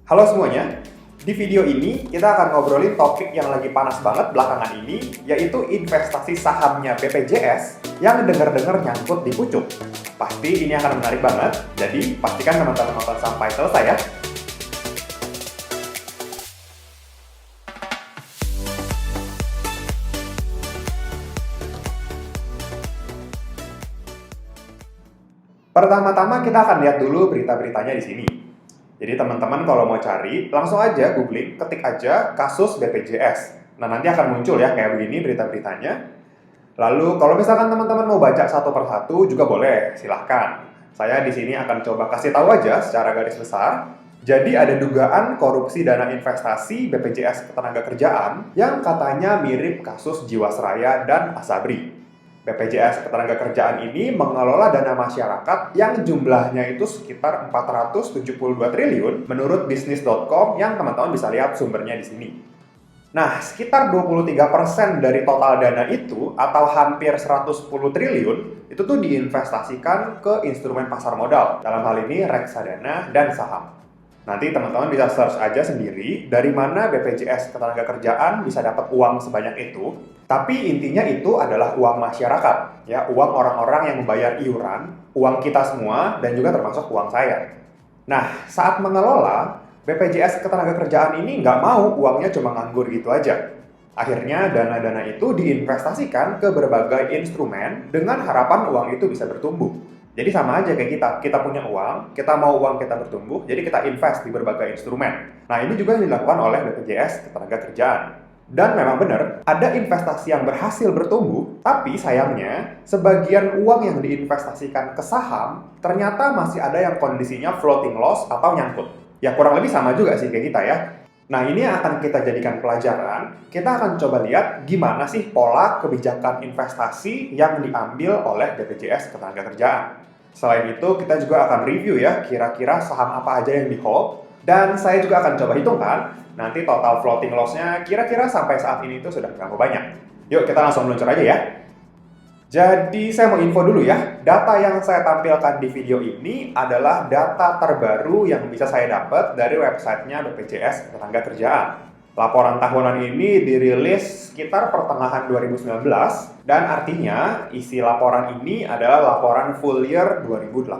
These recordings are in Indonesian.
Halo semuanya, di video ini kita akan ngobrolin topik yang lagi panas banget belakangan ini, yaitu investasi sahamnya BPJS yang denger-dengar nyangkut di pucuk. Pasti ini akan menarik banget, jadi pastikan teman-teman nonton sampai selesai ya. Pertama-tama kita akan lihat dulu berita-beritanya di sini. Jadi teman-teman kalau mau cari, langsung aja googling, ketik aja kasus BPJS. Nah nanti akan muncul ya kayak begini berita-beritanya. Lalu kalau misalkan teman-teman mau baca satu persatu juga boleh, silahkan. Saya di sini akan coba kasih tahu aja secara garis besar. Jadi ada dugaan korupsi dana investasi BPJS Ketenagakerjaan yang katanya mirip kasus Jiwasraya dan Asabri. BPJS Ketenagakerjaan ini mengelola dana masyarakat yang jumlahnya itu sekitar 472 triliun menurut bisnis.com yang teman-teman bisa lihat sumbernya di sini. Nah, sekitar 23% dari total dana itu atau hampir 110 triliun itu tuh diinvestasikan ke instrumen pasar modal. Dalam hal ini reksadana dan saham. Nanti teman-teman bisa search aja sendiri dari mana BPJS Ketenagakerjaan bisa dapat uang sebanyak itu. Tapi intinya itu adalah uang masyarakat, ya, uang orang-orang yang membayar iuran, uang kita semua, dan juga termasuk uang saya. Nah, saat mengelola, BPJS Ketenagakerjaan ini nggak mau uangnya cuma nganggur gitu aja. Akhirnya dana-dana itu diinvestasikan ke berbagai instrumen dengan harapan uang itu bisa bertumbuh. Jadi sama aja kayak kita punya uang, kita mau uang kita bertumbuh, jadi kita invest di berbagai instrumen. Nah ini juga yang dilakukan oleh BPJS Ketenagakerjaan. Dan memang benar, ada investasi yang berhasil bertumbuh, tapi sayangnya sebagian uang yang diinvestasikan ke saham ternyata masih ada yang kondisinya floating loss atau nyangkut. Ya kurang lebih sama juga sih kayak kita ya. Nah ini yang akan kita jadikan pelajaran, kita akan coba lihat gimana sih pola kebijakan investasi yang diambil oleh BPJS Ketenagakerjaan. Selain itu kita juga akan review ya kira-kira saham apa aja yang di hold, dan saya juga akan coba hitungkan nanti total floating loss-nya kira-kira sampai saat ini itu sudah berapa banyak. Yuk kita langsung meluncur aja ya. Jadi saya mau info dulu ya, data yang saya tampilkan di video ini adalah data terbaru yang bisa saya dapat dari websitenya BPJS Ketenagakerjaan. Laporan tahunan ini dirilis sekitar pertengahan 2019 dan artinya isi laporan ini adalah laporan full year 2018.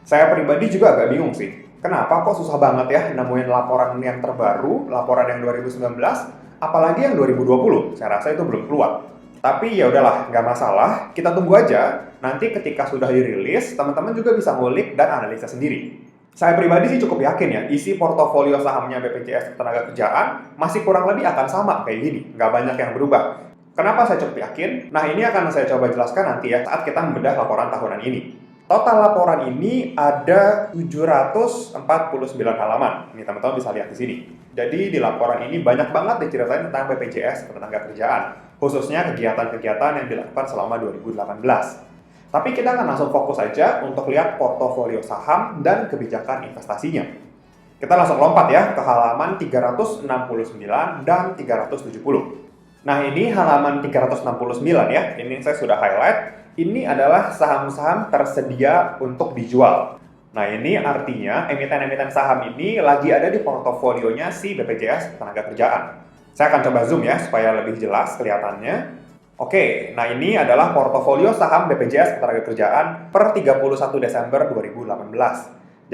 Saya pribadi juga agak bingung sih, kenapa kok susah banget ya nemuin laporan yang terbaru, laporan yang 2019, apalagi yang 2020, saya rasa itu belum keluar. Tapi ya udahlah, nggak masalah, kita tunggu aja. Nanti ketika sudah dirilis, teman-teman juga bisa ngulik dan analisa sendiri. Saya pribadi sih cukup yakin ya, isi portofolio sahamnya BPJS Ketenagakerjaan masih kurang lebih akan sama kayak gini, nggak banyak yang berubah. Kenapa saya cukup yakin? Nah ini akan saya coba jelaskan nanti ya saat kita membedah laporan tahunan ini. Total laporan ini ada 749 halaman. Ini teman-teman bisa lihat di sini. Jadi di laporan ini banyak banget diceritain tentang BPJS Ketenagakerjaan, khususnya kegiatan-kegiatan yang dilakukan selama 2018. Tapi kita akan langsung fokus aja untuk lihat portofolio saham dan kebijakan investasinya. Kita langsung lompat ya ke halaman 369 dan 370. Nah ini halaman 369 ya, ini saya sudah highlight. Ini adalah saham-saham tersedia untuk dijual. Nah ini artinya emiten-emiten saham ini lagi ada di portofolionya si BPJS Ketenagakerjaan. Saya akan coba zoom ya supaya lebih jelas kelihatannya. Oke, nah ini adalah portofolio saham BPJS Ketenagakerjaan per 31 Desember 2018.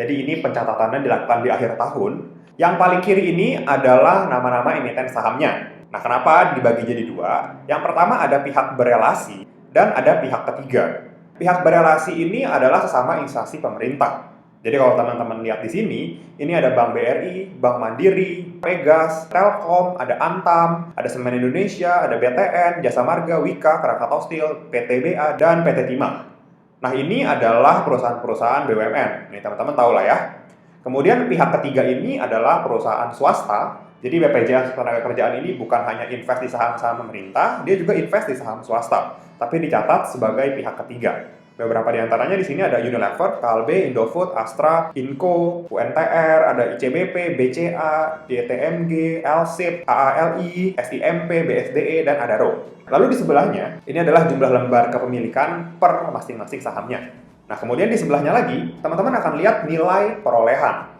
Jadi ini pencatatannya dilakukan di akhir tahun. Yang paling kiri ini adalah nama-nama emiten sahamnya. Nah, kenapa dibagi jadi dua? Yang pertama ada pihak berelasi dan ada pihak ketiga. Pihak berelasi ini adalah sesama instansi pemerintah. Jadi kalau teman-teman lihat di sini, ini ada Bank BRI, Bank Mandiri, Pegas, Telkom, ada Antam, ada Semen Indonesia, ada BTN, Jasa Marga, Wika, Krakatau Steel, PTBA, dan PT Timah. Nah ini adalah perusahaan-perusahaan BUMN, ini teman-teman tahu lah ya. Kemudian pihak ketiga ini adalah perusahaan swasta, jadi BPJS Ketenagakerjaan ini bukan hanya invest di saham-saham pemerintah, dia juga invest di saham swasta, tapi dicatat sebagai pihak ketiga. Beberapa di antaranya di sini ada Unilever, Kalbe, Indofood, Astra, Inco, UNTR, ada ICBP, BCA, YTMG, LSIP, AALI, SIMP, BSDE, dan Adaro. Lalu di sebelahnya, ini adalah jumlah lembar kepemilikan per masing-masing sahamnya. Nah, kemudian di sebelahnya lagi, teman-teman akan lihat nilai perolehan.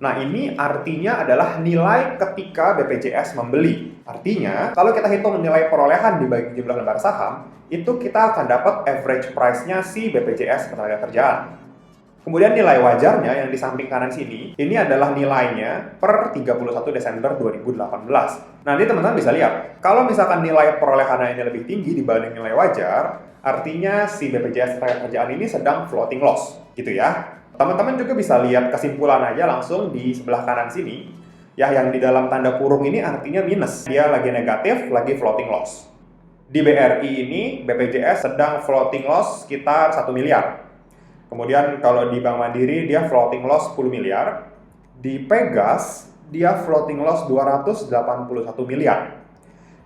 Nah, ini artinya adalah nilai ketika BPJS membeli. Artinya, kalau kita hitung nilai perolehan dibagi jumlah lembar saham, itu kita akan dapat average price-nya si BPJS Ketenagakerjaan. Kemudian nilai wajarnya yang di samping kanan sini, ini adalah nilainya per 31 Desember 2018. Nanti teman-teman bisa lihat, kalau misalkan nilai perolehannya ini lebih tinggi dibanding nilai wajar, artinya si BPJS Ketenagakerjaan ini sedang floating loss, gitu ya. Teman-teman juga bisa lihat kesimpulan aja langsung di sebelah kanan sini, ya, yang di dalam tanda kurung ini artinya minus. Dia lagi negatif, lagi floating loss. Di BRI ini, BPJS sedang floating loss sekitar 1 miliar. Kemudian kalau di Bank Mandiri dia floating loss 10 miliar. Di Pegas dia floating loss 281 miliar.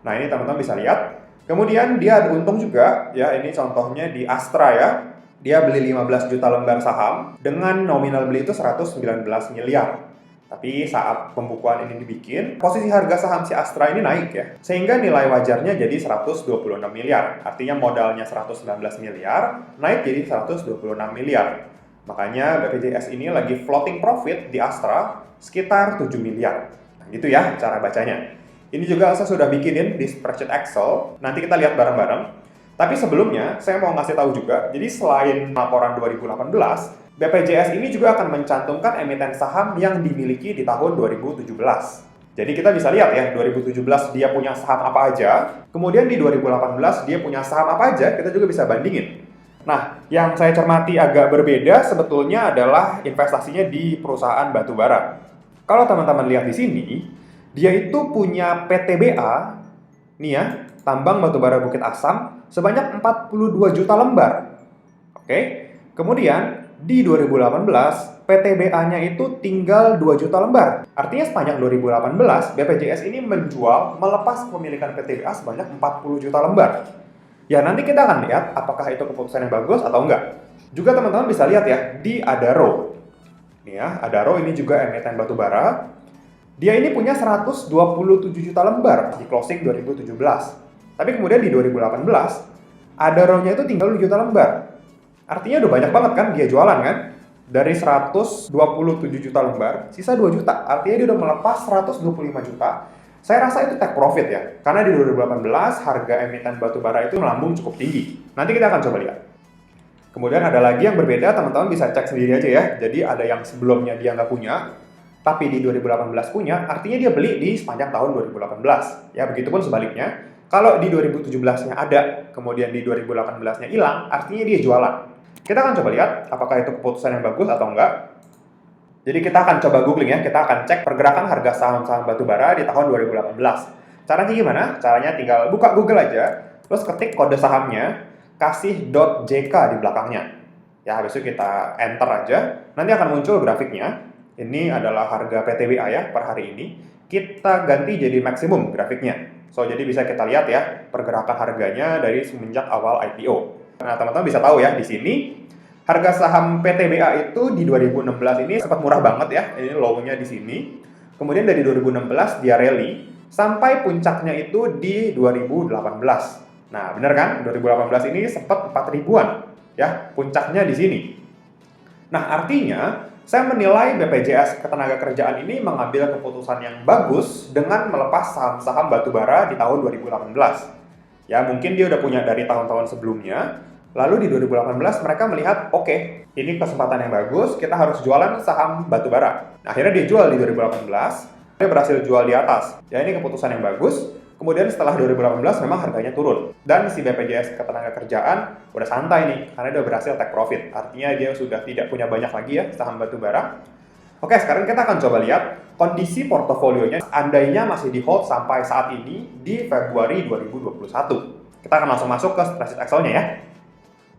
Nah, ini teman-teman bisa lihat. Kemudian dia ada untung juga, ya, ini contohnya di Astra ya. Dia beli 15 juta lembar saham dengan nominal beli itu 119 miliar. Tapi saat pembukuan ini dibikin, posisi harga saham si Astra ini naik ya. Sehingga nilai wajarnya jadi 126 miliar. Artinya modalnya 119 miliar, naik jadi 126 miliar. Makanya BPJS ini lagi floating profit di Astra sekitar 7 miliar. Nah, gitu ya cara bacanya. Ini juga saya sudah bikinin di spreadsheet Excel. Nanti kita lihat bareng-bareng. Tapi sebelumnya, saya mau ngasih tahu juga, jadi selain laporan 2018, BPJS ini juga akan mencantumkan emiten saham yang dimiliki di tahun 2017. Jadi kita bisa lihat ya, 2017 dia punya saham apa aja, kemudian di 2018 dia punya saham apa aja, kita juga bisa bandingin. Nah, yang saya cermati agak berbeda sebetulnya adalah investasinya di perusahaan batubara. Kalau teman-teman lihat di sini, dia itu punya PTBA, nih ya, tambang batubara Bukit Asam, sebanyak 42 juta lembar. Oke, kemudian di 2018, PTBA-nya itu tinggal 2 juta lembar. Artinya sepanjang 2018, BPJS ini menjual, melepas kepemilikan PTBA sebanyak 40 juta lembar. Ya, nanti kita akan lihat apakah itu keputusan yang bagus atau enggak. Juga teman-teman bisa lihat ya, di Adaro. Nih ya, Adaro ini juga emiten batubara. Dia ini punya 127 juta lembar di closing 2017. Tapi kemudian di 2018, Adaro-nya itu tinggal 2 juta lembar. Artinya udah banyak banget kan dia jualan kan? Dari 127 juta lembar, sisa 2 juta. Artinya dia udah melepas 125 juta. Saya rasa itu take profit ya. Karena di 2018 harga emiten batubara itu melambung cukup tinggi. Nanti kita akan coba lihat. Kemudian ada lagi yang berbeda, teman-teman bisa cek sendiri aja ya. Jadi ada yang sebelumnya dia nggak punya, tapi di 2018 punya, artinya dia beli di sepanjang tahun 2018. Ya, begitupun sebaliknya. Kalau di 2017-nya ada, kemudian di 2018-nya hilang, artinya dia jualan. Kita akan coba lihat apakah itu keputusan yang bagus atau enggak. Jadi kita akan coba googling ya, kita akan cek pergerakan harga saham-saham batubara di tahun 2018. Caranya gimana? Caranya tinggal buka Google aja, terus ketik kode sahamnya, kasih .jk di belakangnya. Ya, habis itu kita enter aja, nanti akan muncul grafiknya. Ini adalah harga PTBA ya per hari ini. Kita ganti jadi maksimum grafiknya. So, jadi bisa kita lihat ya pergerakan harganya dari semenjak awal IPO. Nah, teman-teman bisa tahu ya di sini harga saham PTBA itu di 2016 ini sempat murah banget ya. Ini low-nya di sini. Kemudian dari 2016 dia rally sampai puncaknya itu di 2018. Nah, benar kan? 2018 ini sempat 4 ribuan ya, puncaknya di sini. Nah, artinya saya menilai BPJS Ketenagakerjaan ini mengambil keputusan yang bagus dengan melepas saham-saham batubara di tahun 2018. Ya, mungkin dia udah punya dari tahun-tahun sebelumnya. Lalu di 2018 mereka melihat, oke, ini kesempatan yang bagus, kita harus jualan saham batubara. Nah, akhirnya dia jual di 2018, dia berhasil jual di atas. Ya, ini keputusan yang bagus. Kemudian setelah 2018 memang harganya turun. Dan si BPJS Ketenagakerjaan udah santai nih, karena dia berhasil take profit. Artinya dia sudah tidak punya banyak lagi ya saham batubara. Oke, sekarang kita akan coba lihat kondisi portofolionya seandainya masih di hold sampai saat ini di Februari 2021. Kita akan langsung masuk ke spreadsheet Excel-nya ya.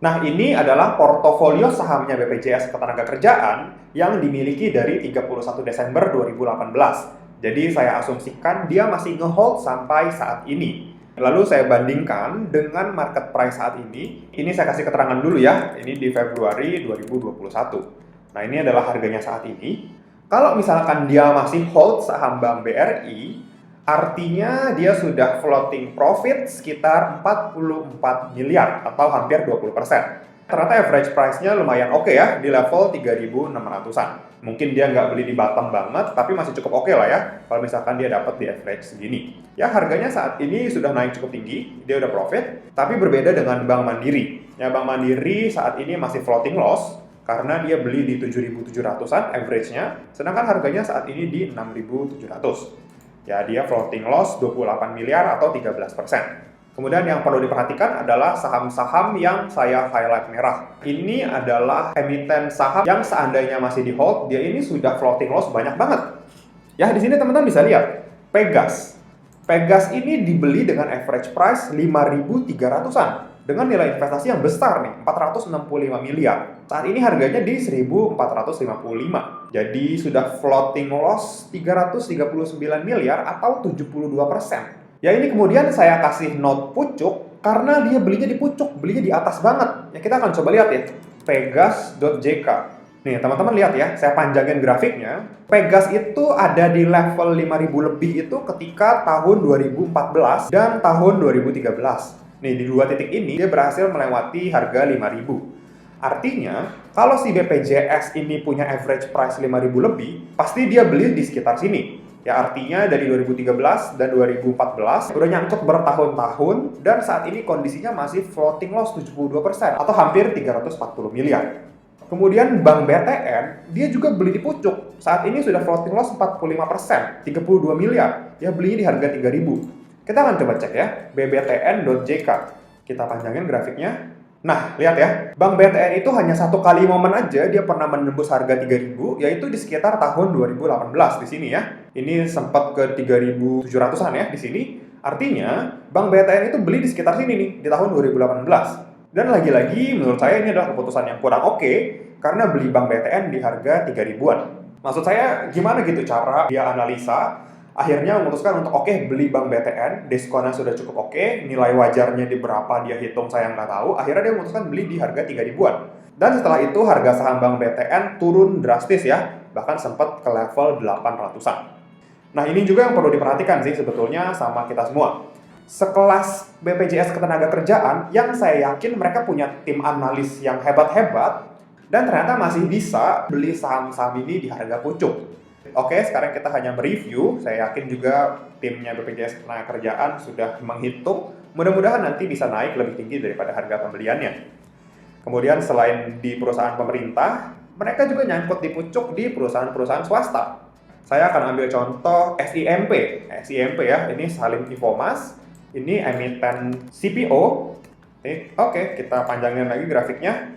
Nah, ini adalah portofolio sahamnya BPJS Ketenagakerjaan yang dimiliki dari 31 Desember 2018. Jadi saya asumsikan dia masih nge-hold sampai saat ini. Lalu saya bandingkan dengan market price saat ini. Ini saya kasih keterangan dulu ya. Ini di Februari 2021. Nah, ini adalah harganya saat ini. Kalau misalkan dia masih hold saham Bank BRI, artinya dia sudah floating profit sekitar 44 miliar atau hampir 20%. Ternyata average price-nya lumayan oke ya, di level 3.600-an. Mungkin dia nggak beli di bottom banget, tapi masih cukup oke lah ya, kalau misalkan dia dapat di average segini. Ya, harganya saat ini sudah naik cukup tinggi, dia udah profit, tapi berbeda dengan Bank Mandiri. Ya, Bank Mandiri saat ini masih floating loss, karena dia beli di 7.700-an average-nya, sedangkan harganya saat ini di 6.700. Ya, dia floating loss 28 miliar atau 13%. Kemudian yang perlu diperhatikan adalah saham-saham yang saya highlight merah. Ini adalah emiten saham yang seandainya masih di hold, dia ini sudah floating loss banyak banget. Ya, di sini teman-teman bisa lihat, Pegas. Pegas ini dibeli dengan average price 5.300-an. Dengan nilai investasi yang besar nih, 465 miliar. Saat ini harganya di 1.455. Jadi sudah floating loss 339 miliar atau 72%. Ya, ini kemudian saya kasih note pucuk karena dia belinya di pucuk, belinya di atas banget. Ya, kita akan coba lihat ya, Pegas.jk. Nih, teman-teman lihat ya, saya panjangin grafiknya. Pegas itu ada di level 5.000 lebih itu ketika tahun 2014 dan tahun 2013. Nih, di dua titik ini dia berhasil melewati harga 5.000. Artinya, kalau si BPJS ini punya average price 5.000 lebih, pasti dia beli di sekitar sini. Ya, artinya dari 2013 dan 2014 udah nyangkut bertahun-tahun dan saat ini kondisinya masih floating loss 72% atau hampir 340 miliar. Kemudian Bank BTN, dia juga beli di pucuk. Saat ini sudah floating loss 45%, 32 miliar. Ya, belinya di harga 3.000. Kita akan coba cek ya, bbtn.jk. Kita panjangin grafiknya. Nah, lihat ya, Bank BTN itu hanya satu kali momen aja dia pernah menembus harga 3.000, yaitu di sekitar tahun 2018 di sini ya. Ini sempat ke 3.700-an ya di sini. Artinya, Bank BTN itu beli di sekitar sini nih, di tahun 2018. Dan lagi-lagi menurut saya ini adalah keputusan yang kurang oke, karena beli Bank BTN di harga 3.000-an. Maksud saya, gimana gitu cara dia analisa, akhirnya memutuskan untuk beli Bank BTN, diskonnya sudah cukup oke, nilai wajarnya di berapa dia hitung saya nggak tahu, akhirnya dia memutuskan beli di harga 3.000-an. Dan setelah itu harga saham Bank BTN turun drastis ya, bahkan sempat ke level 800-an. Nah, ini juga yang perlu diperhatikan sih sebetulnya sama kita semua. Sekelas BPJS Ketenagakerjaan yang saya yakin mereka punya tim analis yang hebat-hebat dan ternyata masih bisa beli saham-saham ini di harga pucuk. Oke, sekarang kita hanya mereview. Saya yakin juga timnya BPJS Ketenagakerjaan sudah menghitung. Mudah-mudahan nanti bisa naik lebih tinggi daripada harga pembeliannya. Kemudian selain di perusahaan pemerintah, mereka juga nyangkut di pucuk di perusahaan-perusahahan swasta. Saya akan ambil contoh SIMP. SIMP ya, ini Salim Infomas. Ini emiten CPO. Oke, kita panjangin lagi grafiknya.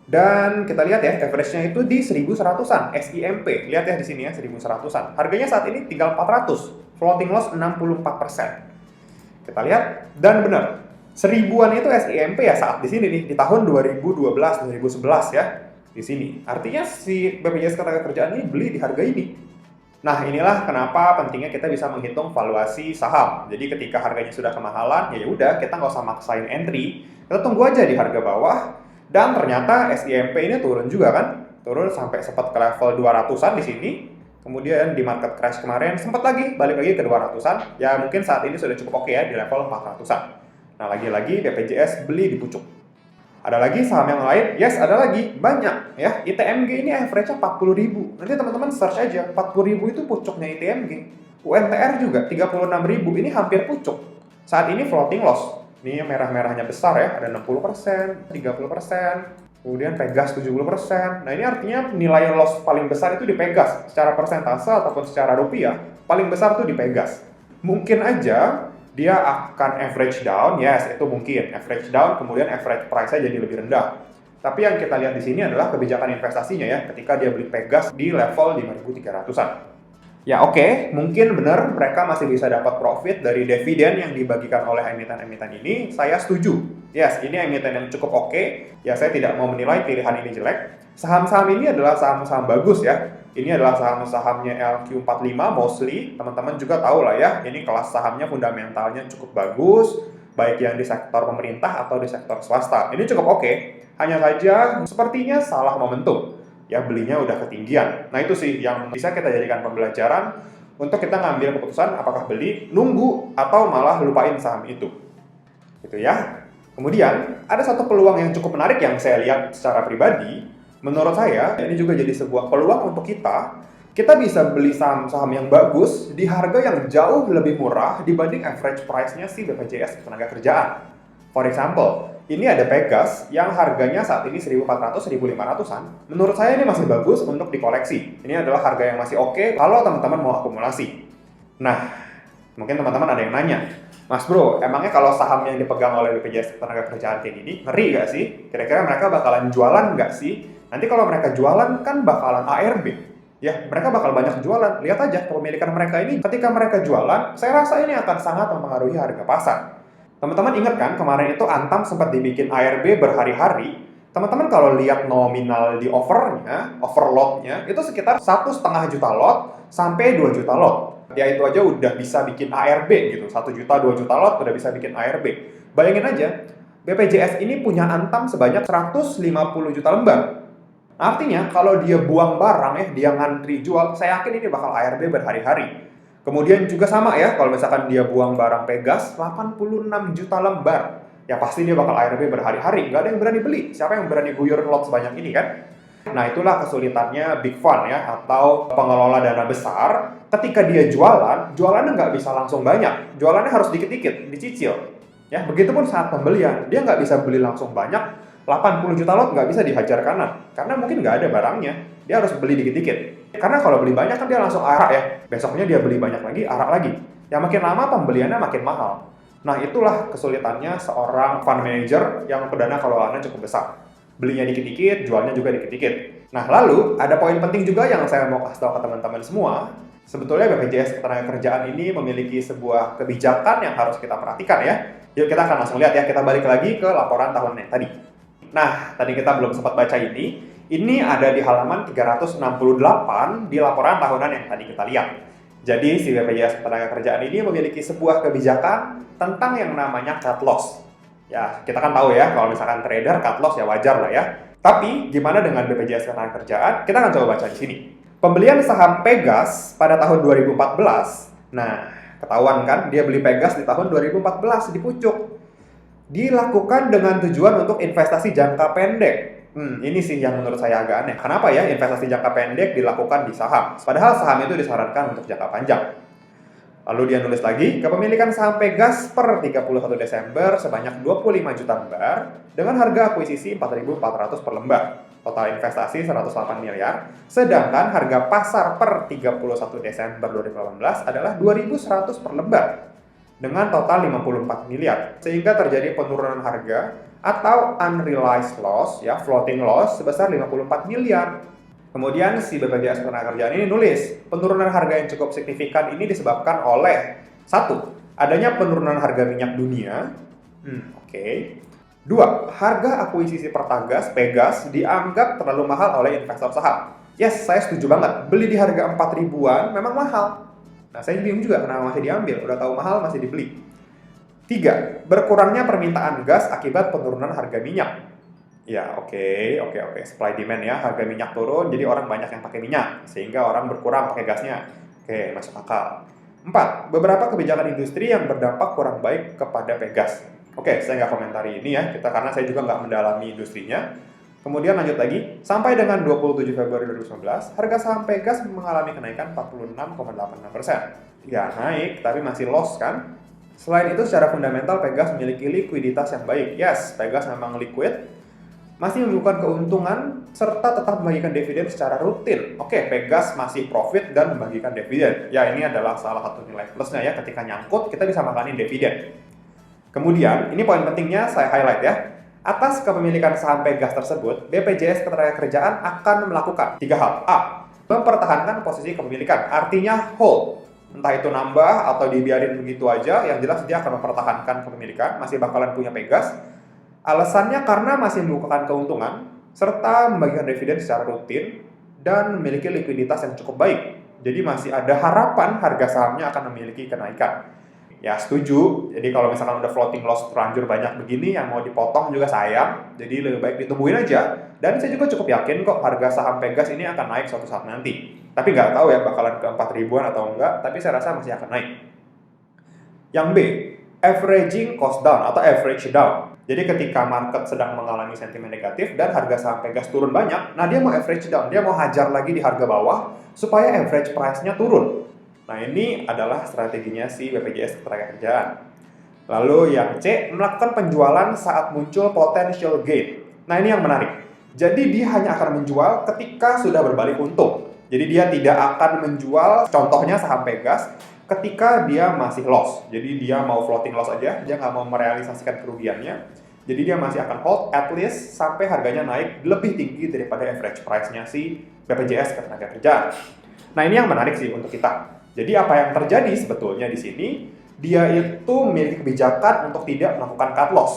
Dan kita lihat ya, average-nya itu di 1.100-an, SIMP. Lihat ya di sini ya, 1.100-an. Harganya saat ini tinggal 400, floating loss 64%. Kita lihat, dan benar, 1.000-an itu SIMP ya saat di sini nih, di tahun 2012, 2011 ya, di sini. Artinya si BPJS Ketenagakerjaan ini beli di harga ini. Nah, inilah kenapa pentingnya kita bisa menghitung valuasi saham. Jadi ketika harganya sudah kemahalan, ya udah kita nggak usah maksain entry, kita tunggu aja di harga bawah. Dan ternyata SIMP ini turun juga kan, turun sampai sempat ke level 200-an di sini. Kemudian di market crash kemarin sempat lagi balik lagi ke 200-an. Ya mungkin saat ini sudah cukup oke ya di level 400-an. Nah, lagi-lagi BPJS beli di pucuk. Ada lagi saham yang lain? Yes, ada lagi. Banyak ya. ITMG ini average-nya 40.000. Nanti teman-teman search aja. 40.000 itu pucuknya ITMG. UNTR juga 36.000. Ini hampir pucuk. Saat ini floating loss. Ini merah-merahnya besar ya. Ada 60%, 30%. Kemudian Pegas 70%. Nah, ini artinya nilai loss paling besar itu di Pegas. Secara persentase ataupun secara rupiah, paling besar tuh di Pegas. Mungkin aja dia akan average down, yes, itu mungkin. Average down, kemudian average price-nya jadi lebih rendah. Tapi yang kita lihat di sini adalah kebijakan investasinya ya, ketika dia beli Pegas di level 5.300-an. Ya oke, mungkin benar mereka masih bisa dapat profit dari dividen yang dibagikan oleh emiten-emiten ini. Saya setuju. Yes, ini emiten yang cukup oke. Ya, saya tidak mau menilai pilihan ini jelek. Saham-saham ini adalah saham-saham bagus ya. Ini adalah saham-sahamnya LQ45 mostly. Teman-teman juga tahu lah ya, ini kelas sahamnya fundamentalnya cukup bagus, baik yang di sektor pemerintah atau di sektor swasta. Ini cukup oke. Hanya saja sepertinya salah momentum. Ya, belinya udah ketinggian. Nah, itu sih yang bisa kita jadikan pembelajaran untuk kita ngambil keputusan apakah beli, nunggu, atau malah lupain saham itu. Gitu ya. Kemudian, ada satu peluang yang cukup menarik yang saya lihat secara pribadi. Menurut saya, ini juga jadi sebuah peluang untuk kita. Kita bisa beli saham-saham yang bagus di harga yang jauh lebih murah dibanding average price-nya si BPJS Ketenagakerjaan. For example, ini ada Pegas yang harganya saat ini 1.400-1.500-an. Menurut saya ini masih bagus untuk dikoleksi. Ini adalah harga yang masih oke kalau teman-teman mau akumulasi. Nah, mungkin teman-teman ada yang nanya, Mas bro, emangnya kalau saham yang dipegang oleh BPJS Ketenagakerjaan kayak gini, ngeri nggak sih? Kira-kira mereka bakalan jualan nggak sih? Nanti kalau mereka jualan kan bakalan ARB. Ya, mereka bakal banyak jualan. Lihat aja kepemilikan mereka ini. Ketika mereka jualan, saya rasa ini akan sangat mempengaruhi harga pasar. Teman-teman ingat kan, kemarin itu Antam sempat dibikin ARB berhari-hari. Teman-teman kalau lihat nominal di overlotnya, itu sekitar 1,5 juta lot sampai 2 juta lot. Ya itu aja udah bisa bikin ARB gitu, 1 juta, 2 juta lot udah bisa bikin ARB. Bayangin aja, BPJS ini punya Antam sebanyak 150 juta lembar. Artinya kalau dia buang barang dia ngantri jual, saya yakin ini bakal ARB berhari-hari. Kemudian juga sama ya, kalau misalkan dia buang barang Pegas 86 juta lembar, ya pasti dia bakal ARB berhari-hari. Nggak ada yang berani beli. Siapa yang berani guyur lot sebanyak ini kan? Nah itulah kesulitannya big fund ya, atau pengelola dana besar. Ketika dia jualannya nggak bisa langsung banyak. Jualannya harus dikit-dikit, dicicil. Ya, begitupun saat pembelian, dia nggak bisa beli langsung banyak. 80 juta lot nggak bisa dihajar kanan, karena mungkin nggak ada barangnya. Dia harus beli dikit-dikit. Karena kalau beli banyak kan dia langsung arak ya. Besoknya dia beli banyak lagi, arak lagi. Ya makin lama pembeliannya makin mahal. Nah itulah kesulitannya seorang fund manager yang dana kelolaannya cukup besar. Belinya dikit-dikit, jualnya juga dikit-dikit. Nah lalu ada poin penting juga yang saya mau kasih tahu ke teman-teman semua. Sebetulnya BPJS Ketenagakerjaan ini memiliki sebuah kebijakan yang harus kita perhatikan ya. Yuk kita akan langsung lihat ya, kita balik lagi ke laporan tahunan yang tadi. Nah, tadi kita belum sempat baca ini. Ini ada di halaman 368 di laporan tahunan yang tadi kita lihat. Jadi si BPJS Ketenagakerjaan ini memiliki sebuah kebijakan tentang yang namanya cut loss. Ya, kita kan tahu ya, kalau misalkan trader cut loss ya wajar lah ya. Tapi gimana dengan BPJS Ketenagakerjaan? Kita akan coba baca di sini. Pembelian saham Pegas pada tahun 2014. Nah, ketahuan kan dia beli Pegas di tahun 2014 di pucuk. Dilakukan dengan tujuan untuk investasi jangka pendek. Ini sih yang menurut saya agak aneh. Kenapa ya investasi jangka pendek dilakukan di saham? Padahal saham itu disarankan untuk jangka panjang. Lalu dia nulis lagi, kepemilikan saham Pegas per 31 Desember sebanyak 25 juta lembar dengan harga akuisisi 4.400 per lembar. Total investasi 108 miliar, sedangkan harga pasar per 31 Desember 2018 adalah 2.100 per lembar dengan total 54 miliar. Sehingga terjadi penurunan harga atau unrealized loss, ya floating loss sebesar 54 miliar. Kemudian si BPJS Ketenagakerjaan ini nulis, penurunan harga yang cukup signifikan ini disebabkan oleh 1. Adanya penurunan harga minyak dunia. Oke. 2. Harga akuisisi Pertagas, Pegas dianggap terlalu mahal oleh investor saham. Yes, saya setuju banget. Beli di harga 4 ribuan memang mahal. Nah, saya bingung juga kenapa masih diambil. Udah tahu mahal masih dibeli. 3. Berkurangnya permintaan gas akibat penurunan harga minyak. Ya, oke. Supply demand ya, harga minyak turun, jadi orang banyak yang pakai minyak, sehingga orang berkurang pakai gasnya. Oke, masuk akal. 4. Beberapa kebijakan industri yang berdampak kurang baik kepada Pegas. Oke, saya nggak komentari ini ya, karena saya juga nggak mendalami industrinya. Kemudian lanjut lagi, sampai dengan 27 Februari 2019, harga saham Pegas mengalami kenaikan 46,86%. Ya, naik, tapi masih loss kan? Selain itu, secara fundamental Pegas memiliki likuiditas yang baik. Yes, Pegas memang liquid, masih membukukan keuntungan, serta tetap membagikan dividen secara rutin. Oke, Pegas masih profit dan membagikan dividen. Ya, ini adalah salah satu nilai plusnya ya, ketika nyangkut, kita bisa makanin dividen. Kemudian, ini poin pentingnya saya highlight ya. Atas kepemilikan saham Pegas tersebut, BPJS Ketenagakerjaan akan melakukan 3 hal. A. Mempertahankan posisi kepemilikan, artinya hold. Entah itu nambah atau dibiarin begitu aja, yang jelas dia akan mempertahankan kepemilikan, masih bakalan punya Pegas. Alasannya karena masih membukukan keuntungan, serta membagikan dividen secara rutin, dan memiliki likuiditas yang cukup baik. Jadi masih ada harapan harga sahamnya akan memiliki kenaikan. Ya setuju, jadi kalau misalkan udah floating loss terlanjur banyak begini, yang mau dipotong juga sayang, jadi lebih baik ditungguin aja. Dan saya juga cukup yakin kok harga saham Pegas ini akan naik suatu saat nanti. Tapi nggak tahu ya bakalan ke 4 ribuan atau enggak, tapi saya rasa masih akan naik. Yang B, averaging cost down atau average down. Jadi ketika market sedang mengalami sentimen negatif dan harga saham Pegas turun banyak, nah dia mau average down, dia mau hajar lagi di harga bawah supaya average price-nya turun. Nah ini adalah strateginya si BPJS Ketenagakerjaan. Lalu yang C, melakukan penjualan saat muncul potential gain. Nah ini yang menarik. Jadi dia hanya akan menjual ketika sudah berbalik untung. Jadi dia tidak akan menjual, contohnya saham Pegas, ketika dia masih loss. Jadi dia mau floating loss aja, dia nggak mau merealisasikan kerugiannya. Jadi dia masih akan hold at least sampai harganya naik lebih tinggi daripada average price-nya si BPJS Ketenagakerjaan. Nah ini yang menarik sih untuk kita. Jadi apa yang terjadi sebetulnya di sini, dia itu memiliki kebijakan untuk tidak melakukan cut loss.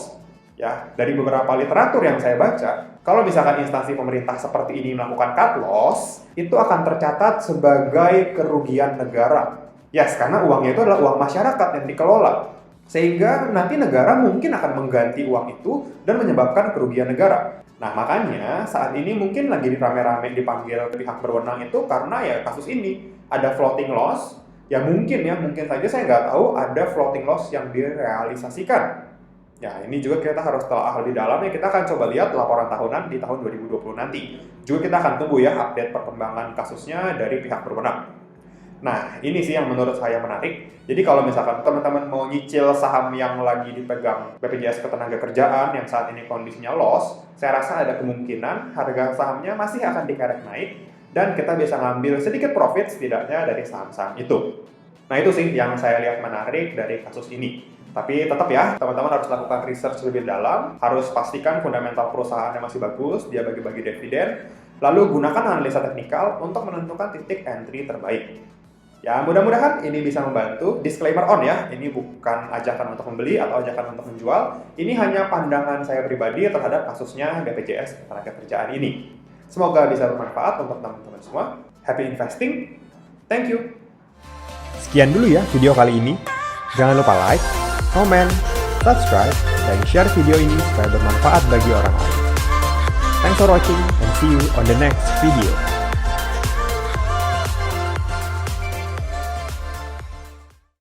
Ya, dari beberapa literatur yang saya baca, kalau misalkan instansi pemerintah seperti ini melakukan cut loss, itu akan tercatat sebagai kerugian negara. Yes, karena uangnya itu adalah uang masyarakat yang dikelola. Sehingga nanti negara mungkin akan mengganti uang itu dan menyebabkan kerugian negara. Nah, makanya saat ini mungkin lagi rame-rame dipanggil pihak berwenang itu karena ya kasus ini. Ada floating loss, mungkin saja saya nggak tahu ada floating loss yang direalisasikan. Ya, ini juga kita harus telah lebih dalam ya. Kita akan coba lihat laporan tahunan di tahun 2020 nanti. Juga kita akan tunggu ya update perkembangan kasusnya dari pihak berwenang. Nah, ini sih yang menurut saya menarik. Jadi kalau misalkan teman-teman mau nyicil saham yang lagi dipegang BPJS Ketenagakerjaan yang saat ini kondisinya loss, saya rasa ada kemungkinan harga sahamnya masih akan dikerek naik dan kita bisa ngambil sedikit profit setidaknya dari saham-saham itu. Nah, itu sih yang saya lihat menarik dari kasus ini. Tapi tetap ya, teman-teman harus lakukan research lebih dalam, harus pastikan fundamental perusahaannya masih bagus, dia bagi-bagi dividen, lalu gunakan analisa teknikal untuk menentukan titik entry terbaik. Ya, mudah-mudahan ini bisa membantu. Disclaimer on ya, ini bukan ajakan untuk membeli atau ajakan untuk menjual. Ini hanya pandangan saya pribadi terhadap kasusnya BPJS Ketenagakerjaan ini. Semoga bisa bermanfaat untuk teman-teman semua. Happy investing. Thank you. Sekian dulu ya video kali ini. Jangan lupa like, comment, subscribe, dan share video ini supaya bermanfaat bagi orang lain. Thanks for watching and see you on the next video.